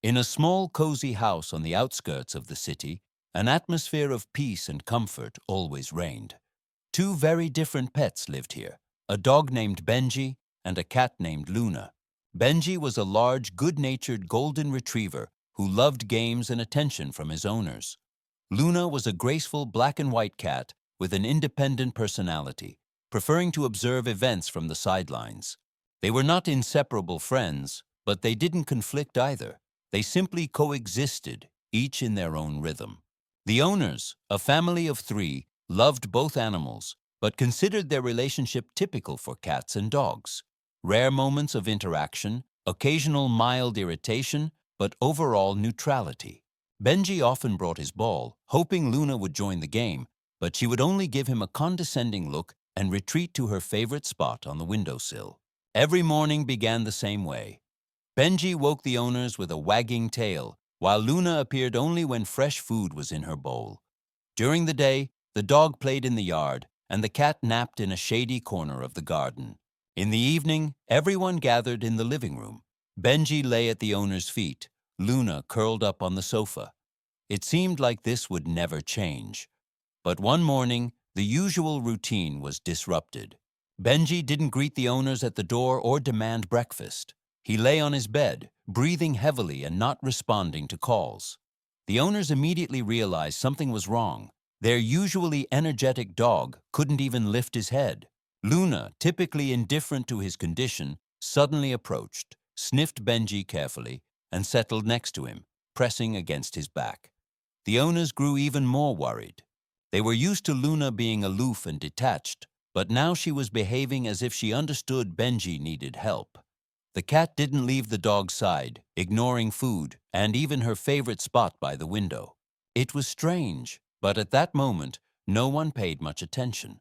In a small, cozy house on the outskirts of the city, an atmosphere of peace and comfort always reigned. Two very different pets lived here, a dog named Benji and a cat named Luna. Benji was a large, good-natured golden retriever who loved games and attention from his owners. Luna was a graceful black and white cat with an independent personality, preferring to observe events from the sidelines. They were not inseparable friends, but they didn't conflict either. They simply coexisted, each in their own rhythm. The owners, a family of three, loved both animals, but considered their relationship typical for cats and dogs. Rare moments of interaction, occasional mild irritation, but overall neutrality. Benji often brought his ball, hoping Luna would join the game, but she would only give him a condescending look and retreat to her favorite spot on the windowsill. Every morning began the same way. Benji woke the owners with a wagging tail, while Luna appeared only when fresh food was in her bowl. During the day, the dog played in the yard, and the cat napped in a shady corner of the garden. In the evening, everyone gathered in the living room. Benji lay at the owner's feet, Luna curled up on the sofa. It seemed like this would never change. But one morning, the usual routine was disrupted. Benji didn't greet the owners at the door or demand breakfast. He lay on his bed, breathing heavily and not responding to calls. The owners immediately realized something was wrong. Their usually energetic dog couldn't even lift his head. Luna, typically indifferent to his condition, suddenly approached, sniffed Benji carefully, and settled next to him, pressing against his back. The owners grew even more worried. They were used to Luna being aloof and detached, but now she was behaving as if she understood Benji needed help. The cat didn't leave the dog's side, ignoring food and even her favorite spot by the window. It was strange, but at that moment, no one paid much attention.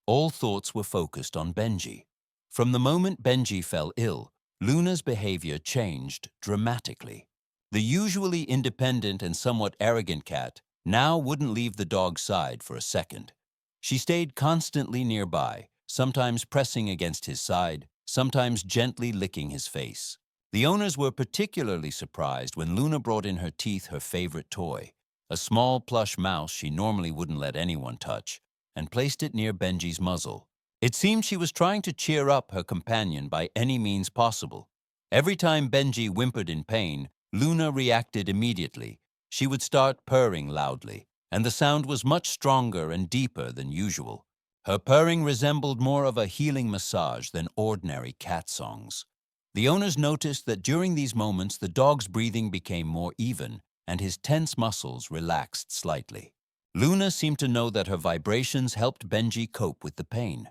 All thoughts were focused on Benji. From the moment Benji fell ill, Luna's behavior changed dramatically. The usually independent and somewhat arrogant cat now wouldn't leave the dog's side for a second. She stayed constantly nearby, sometimes pressing against his side, sometimes gently licking his face. The owners were particularly surprised when Luna brought in her teeth her favorite toy, a small plush mouse she normally wouldn't let anyone touch, and placed it near Benji's muzzle. It seemed she was trying to cheer up her companion by any means possible. Every time Benji whimpered in pain, Luna reacted immediately. She would start purring loudly, and the sound was much stronger and deeper than usual. Her purring resembled more of a healing massage than ordinary cat songs. The owners noticed that during these moments the dog's breathing became more even and his tense muscles relaxed slightly. Luna seemed to know that her vibrations helped Benji cope with the pain.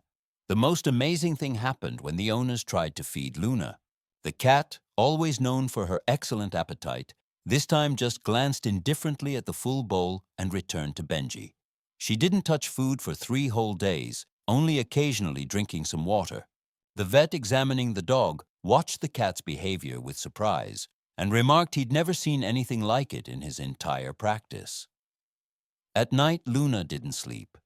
The most amazing thing happened when the owners tried to feed Luna. The cat, always known for her excellent appetite, this time just glanced indifferently at the full bowl and returned to Benji. She didn't touch food for 3 whole days, only occasionally drinking some water. The vet examining the dog watched the cat's behavior with surprise and remarked he'd never seen anything like it in his entire practice. At night, Luna didn't sleep.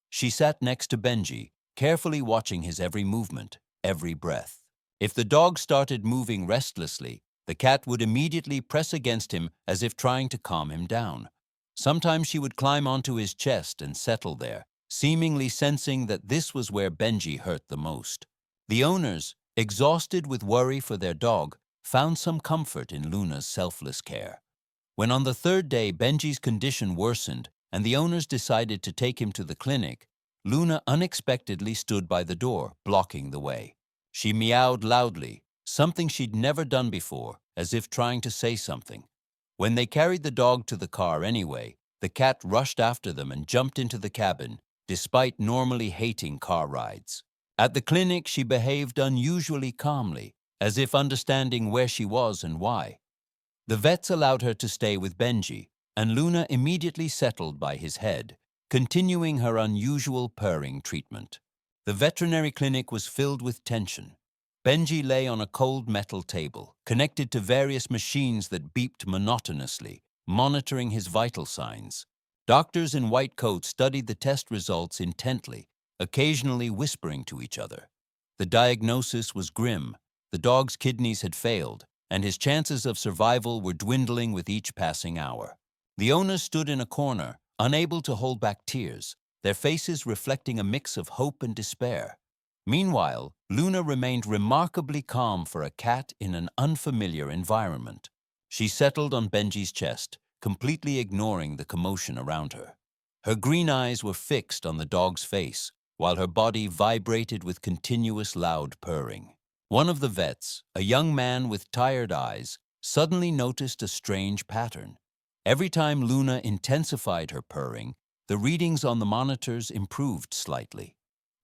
She sat next to Benji, carefully watching his every movement, every breath. If the dog started moving restlessly, the cat would immediately press against him as if trying to calm him down. Sometimes she would climb onto his chest and settle there, seemingly sensing that this was where Benji hurt the most. The owners, exhausted with worry for their dog, found some comfort in Luna's selfless care. When on the 3rd day Benji's condition worsened and the owners decided to take him to the clinic, Luna unexpectedly stood by the door, blocking the way. She meowed loudly, something she'd never done before, as if trying to say something. When they carried the dog to the car anyway, the cat rushed after them and jumped into the cabin, despite normally hating car rides. At the clinic, she behaved unusually calmly, as if understanding where she was and why. The vets allowed her to stay with Benji, and Luna immediately settled by his head, continuing her unusual purring treatment. The veterinary clinic was filled with tension. Benji lay on a cold metal table, connected to various machines that beeped monotonously, monitoring his vital signs. Doctors in white coats studied the test results intently, occasionally whispering to each other. The diagnosis was grim. The dog's kidneys had failed, and his chances of survival were dwindling with each passing hour. The owners stood in a corner, unable to hold back tears, their faces reflecting a mix of hope and despair. Meanwhile, Luna remained remarkably calm for a cat in an unfamiliar environment. She settled on Benji's chest, completely ignoring the commotion around her. Her green eyes were fixed on the dog's face, while her body vibrated with continuous loud purring. One of the vets, a young man with tired eyes, suddenly noticed a strange pattern. Every time Luna intensified her purring, the readings on the monitors improved slightly.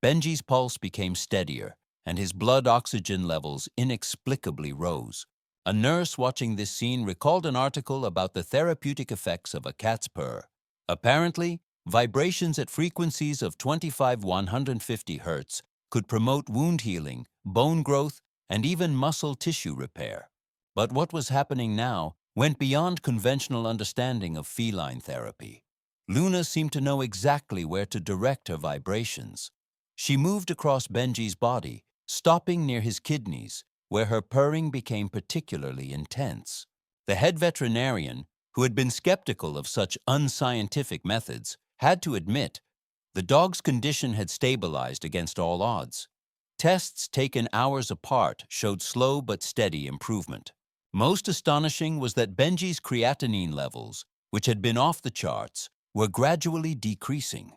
Benji's pulse became steadier, and his blood oxygen levels inexplicably rose. A nurse watching this scene recalled an article about the therapeutic effects of a cat's purr. Apparently, vibrations at frequencies of 25–150 Hz could promote wound healing, bone growth, and even muscle tissue repair. But what was happening now went beyond conventional understanding of feline therapy. Luna seemed to know exactly where to direct her vibrations. She moved across Benji's body, stopping near his kidneys, where her purring became particularly intense. The head veterinarian, who had been skeptical of such unscientific methods, had to admit the dog's condition had stabilized against all odds. Tests taken hours apart showed slow but steady improvement. Most astonishing was that Benji's creatinine levels, which had been off the charts, were gradually decreasing.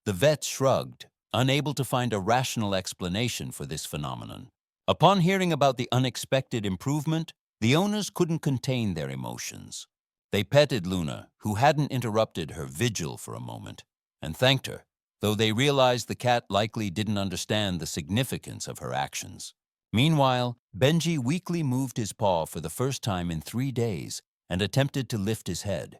The vets shrugged, unable to find a rational explanation for this phenomenon. Upon hearing about the unexpected improvement, the owners couldn't contain their emotions. They petted Luna, who hadn't interrupted her vigil for a moment, and thanked her, though they realized the cat likely didn't understand the significance of her actions. Meanwhile, Benji weakly moved his paw for the first time in 3 days and attempted to lift his head.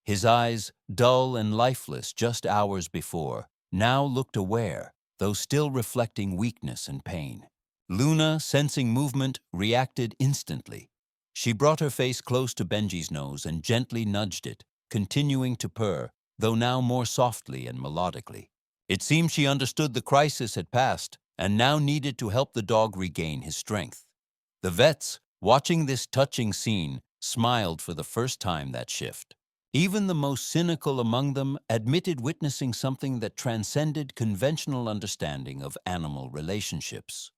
His eyes, dull and lifeless just hours before, now looked aware, though still reflecting weakness and pain. Luna, sensing movement, reacted instantly. She brought her face close to Benji's nose and gently nudged it, continuing to purr, though now more softly and melodically. It seemed she understood the crisis had passed and now needed to help the dog regain his strength. The vets, watching this touching scene, smiled for the first time that shift. Even the most cynical among them admitted witnessing something that transcended conventional understanding of animal relationships.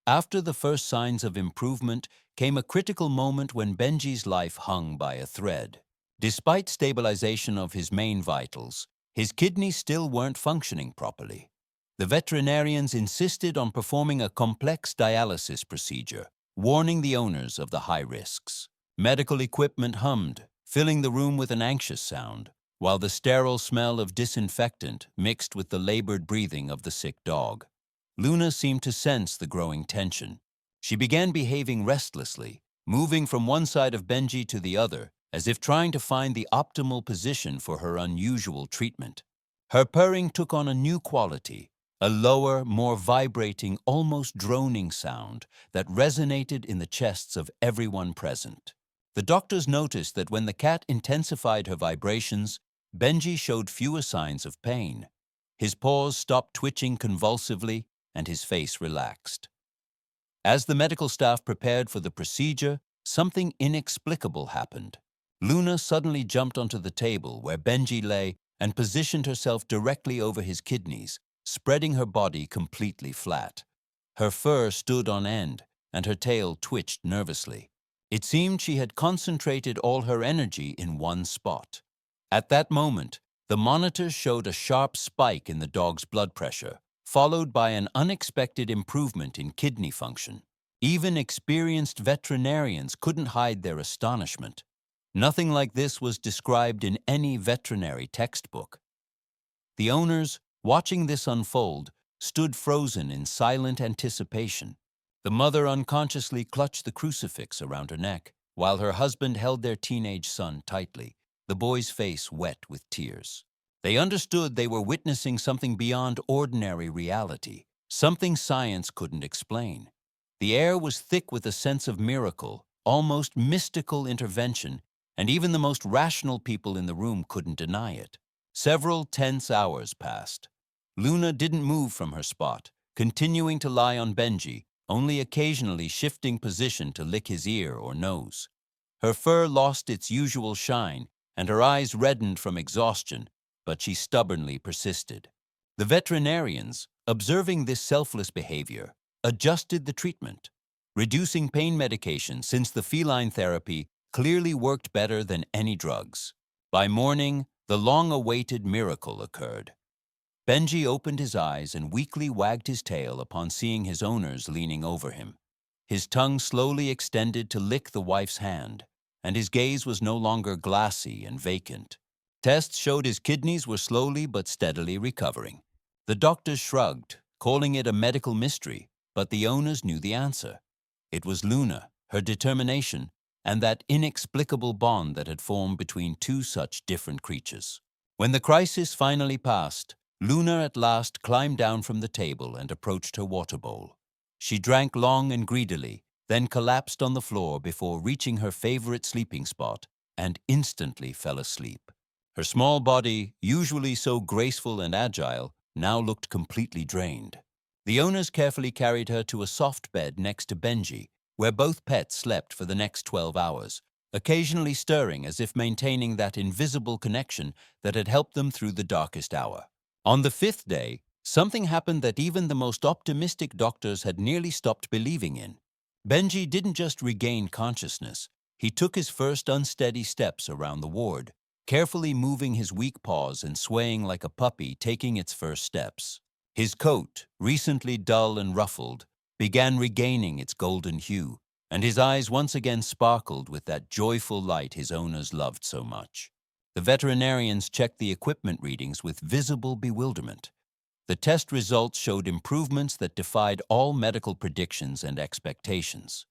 After the first signs of improvement came a critical moment when Benji's life hung by a thread. Despite stabilization of his main vitals, his kidneys still weren't functioning properly. The veterinarians insisted on performing a complex dialysis procedure, warning the owners of the high risks. Medical equipment hummed, filling the room with an anxious sound, while the sterile smell of disinfectant mixed with the labored breathing of the sick dog. Luna seemed to sense the growing tension. She began behaving restlessly, moving from one side of Benji to the other, as if trying to find the optimal position for her unusual treatment. Her purring took on a new quality, a lower, more vibrating, almost droning sound that resonated in the chests of everyone present. The doctors noticed that when the cat intensified her vibrations, Benji showed fewer signs of pain. His paws stopped twitching convulsively, and his face relaxed. As the medical staff prepared for the procedure, something inexplicable happened. Luna suddenly jumped onto the table where Benji lay and positioned herself directly over his kidneys, spreading her body completely flat. Her fur stood on end, and her tail twitched nervously. It seemed she had concentrated all her energy in one spot. At that moment, the monitors showed a sharp spike in the dog's blood pressure, followed by an unexpected improvement in kidney function. Even experienced veterinarians couldn't hide their astonishment. Nothing like this was described in any veterinary textbook. The owners, watching this unfold, stood frozen in silent anticipation. The mother unconsciously clutched the crucifix around her neck, while her husband held their teenage son tightly, the boy's face wet with tears. They understood they were witnessing something beyond ordinary reality, something science couldn't explain. The air was thick with a sense of miracle, almost mystical intervention, and even the most rational people in the room couldn't deny it. Several tense hours passed. Luna didn't move from her spot, continuing to lie on Benji, only occasionally shifting position to lick his ear or nose. Her fur lost its usual shine, and her eyes reddened from exhaustion, but she stubbornly persisted. The veterinarians, observing this selfless behavior, adjusted the treatment, reducing pain medication since the feline therapy clearly worked better than any drugs. By morning, the long-awaited miracle occurred. Benji opened his eyes and weakly wagged his tail upon seeing his owners leaning over him. His tongue slowly extended to lick the wife's hand, and his gaze was no longer glassy and vacant. Tests showed his kidneys were slowly but steadily recovering. The doctors shrugged, calling it a medical mystery, but the owners knew the answer. It was Luna, her determination, and that inexplicable bond that had formed between two such different creatures. When the crisis finally passed, Luna at last climbed down from the table and approached her water bowl. She drank long and greedily, then collapsed on the floor before reaching her favorite sleeping spot and instantly fell asleep. Her small body, usually so graceful and agile, now looked completely drained. The owners carefully carried her to a soft bed next to Benji, where both pets slept for the next 12 hours, occasionally stirring as if maintaining that invisible connection that had helped them through the darkest hour. On the 5th day, something happened that even the most optimistic doctors had nearly stopped believing in. Benji didn't just regain consciousness, he took his first unsteady steps around the ward, carefully moving his weak paws and swaying like a puppy taking its first steps. His coat, recently dull and ruffled, began regaining its golden hue, and his eyes once again sparkled with that joyful light his owners loved so much. The veterinarians checked the equipment readings with visible bewilderment. The test results showed improvements that defied all medical predictions and expectations.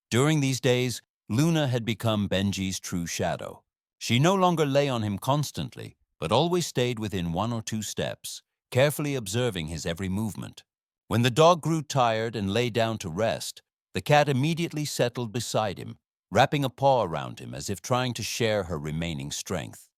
During these days, Luna had become Benji's true shadow. She no longer lay on him constantly, but always stayed within 1 or 2 steps, carefully observing his every movement. When the dog grew tired and lay down to rest, the cat immediately settled beside him, wrapping a paw around him as if trying to share her remaining strength.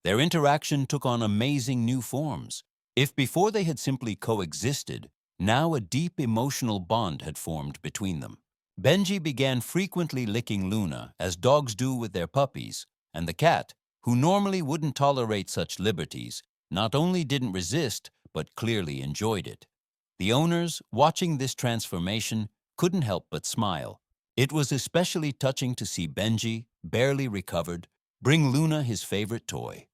Their interaction took on amazing new forms. If before they had simply coexisted, now a deep emotional bond had formed between them. Benji began frequently licking Luna, as dogs do with their puppies, and the cat, who normally wouldn't tolerate such liberties, not only didn't resist, but clearly enjoyed it. The owners, watching this transformation, couldn't help but smile. It was especially touching to see Benji, barely recovered, bring Luna his favorite toy,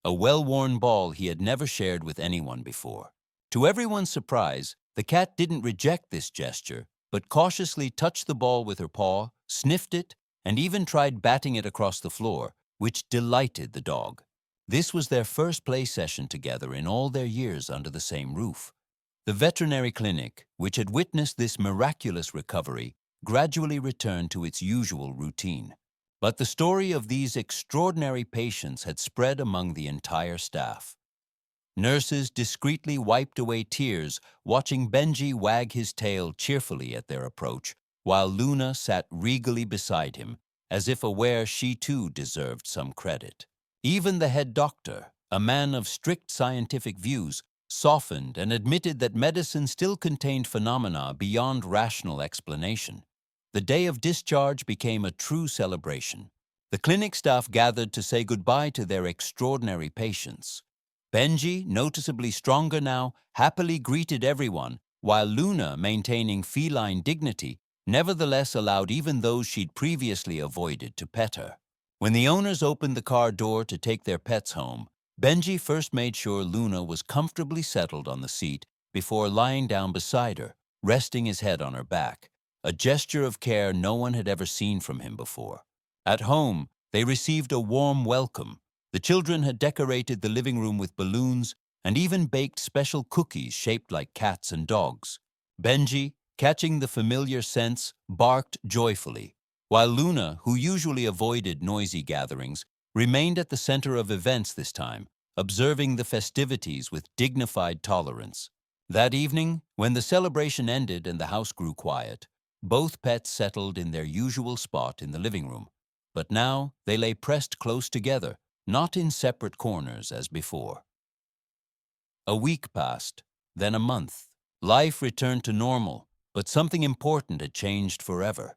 a well-worn ball he had never shared with anyone before. To everyone's surprise, the cat didn't reject this gesture, but cautiously touched the ball with her paw, sniffed it, and even tried batting it across the floor, which delighted the dog. This was their first play session together in all their years under the same roof. The veterinary clinic, which had witnessed this miraculous recovery, gradually returned to its usual routine. But the story of these extraordinary patients had spread among the entire staff. Nurses discreetly wiped away tears, watching Benji wag his tail cheerfully at their approach, while Luna sat regally beside him, as if aware she too deserved some credit. Even the head doctor, a man of strict scientific views, softened and admitted that medicine still contained phenomena beyond rational explanation. The day of discharge became a true celebration. The clinic staff gathered to say goodbye to their extraordinary patients. Benji, noticeably stronger now, happily greeted everyone, while Luna, maintaining feline dignity, nevertheless allowed even those she'd previously avoided to pet her. When the owners opened the car door to take their pets home, Benji first made sure Luna was comfortably settled on the seat before lying down beside her, resting his head on her back, a gesture of care no one had ever seen from him before. At home, they received a warm welcome. The children had decorated the living room with balloons and even baked special cookies shaped like cats and dogs. Benji, catching the familiar scents, barked joyfully, while Luna, who usually avoided noisy gatherings, remained at the center of events this time, observing the festivities with dignified tolerance. That evening, when the celebration ended and the house grew quiet, both pets settled in their usual spot in the living room. But now they lay pressed close together, not in separate corners as before. A week passed, then a month. Life returned to normal, But something important had changed forever.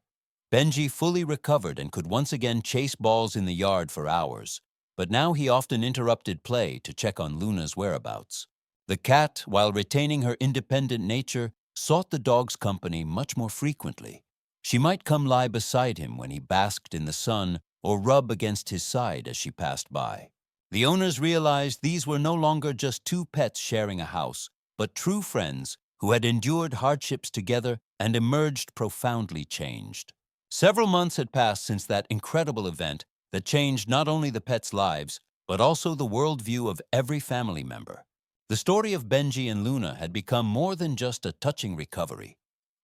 Benji fully recovered and could once again chase balls in the yard for hours, but now he often interrupted play to check on Luna's whereabouts. The cat, while retaining her independent nature, sought the dog's company much more frequently. She might come lie beside him when he basked in the sun or rub against his side as she passed by. The owners realized these were no longer just two pets sharing a house, but true friends who had endured hardships together and emerged profoundly changed. Several months had passed since that incredible event that changed not only the pets' lives, but also the worldview of every family member. The story of Benji and Luna had become more than just a touching recovery.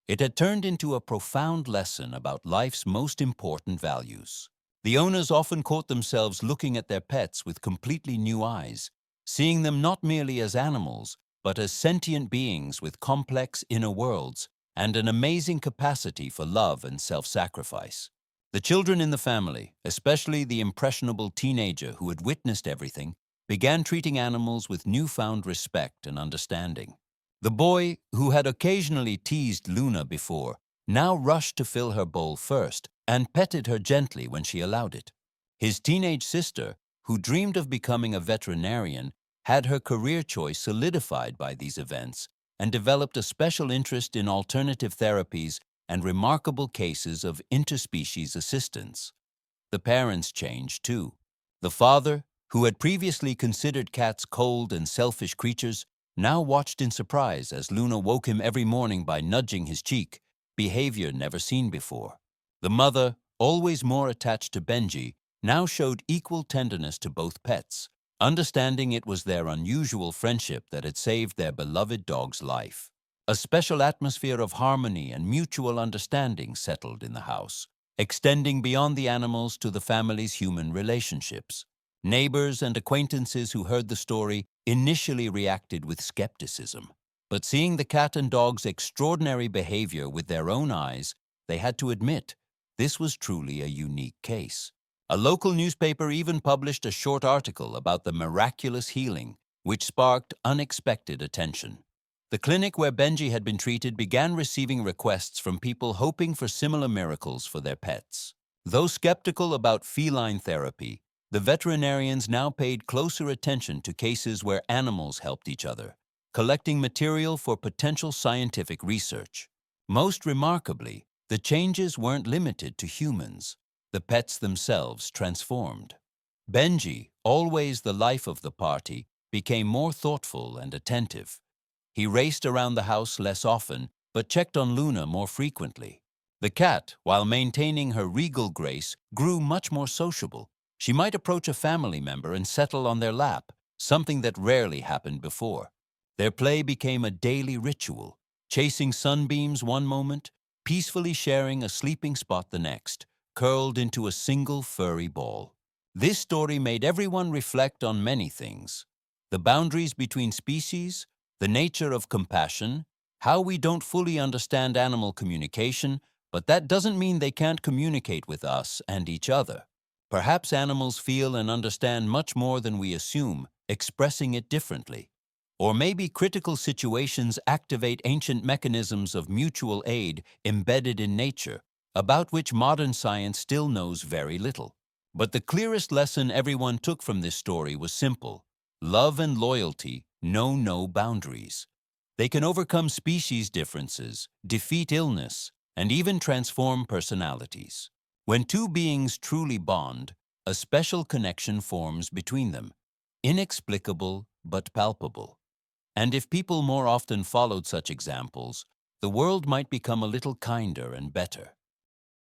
It had turned into a profound lesson about life's most important values. The owners often caught themselves looking at their pets with completely new eyes, seeing them not merely as animals, but as sentient beings with complex inner worlds and an amazing capacity for love and self-sacrifice. The children in the family, especially the impressionable teenager who had witnessed everything, began treating animals with newfound respect and understanding. The boy, who had occasionally teased Luna before, now rushed to fill her bowl first and petted her gently when she allowed it. His teenage sister, who dreamed of becoming a veterinarian, had her career choice solidified by these events and developed a special interest in alternative therapies and remarkable cases of interspecies assistance. The parents changed too. The father, who had previously considered cats cold and selfish creatures, now watched in surprise as Luna woke him every morning by nudging his cheek, behavior never seen before. The mother, always more attached to Benji, now showed equal tenderness to both pets, understanding it was their unusual friendship that had saved their beloved dog's life. A special atmosphere of harmony and mutual understanding settled in the house, extending beyond the animals to the family's human relationships. Neighbors and acquaintances who heard the story initially reacted with skepticism, but seeing the cat and dog's extraordinary behavior with their own eyes, they had to admit this was truly a unique case. A local newspaper even published a short article about the miraculous healing, which sparked unexpected attention. The clinic where Benji had been treated began receiving requests from people hoping for similar miracles for their pets. Though skeptical about feline therapy, the veterinarians now paid closer attention to cases where animals helped each other, collecting material for potential scientific research. Most remarkably, the changes weren't limited to humans. The pets themselves transformed. Benji, always the life of the party, became more thoughtful and attentive. He raced around the house less often, but checked on Luna more frequently. The cat, while maintaining her regal grace, grew much more sociable. She might approach a family member and settle on their lap, something that rarely happened before. Their play became a daily ritual, chasing sunbeams one moment, peacefully sharing a sleeping spot the next, curled into a single furry ball. This story made everyone reflect on many things: the boundaries between species, the nature of compassion, how we don't fully understand animal communication, but that doesn't mean they can't communicate with us and each other. Perhaps animals feel and understand much more than we assume, expressing it differently. Or maybe critical situations activate ancient mechanisms of mutual aid embedded in nature, about which modern science still knows very little. But the clearest lesson everyone took from this story was simple: love and loyalty know no boundaries. They can overcome species differences, defeat illness, and even transform personalities. When two beings truly bond, a special connection forms between them, inexplicable but palpable. And if people more often followed such examples, the world might become a little kinder and better.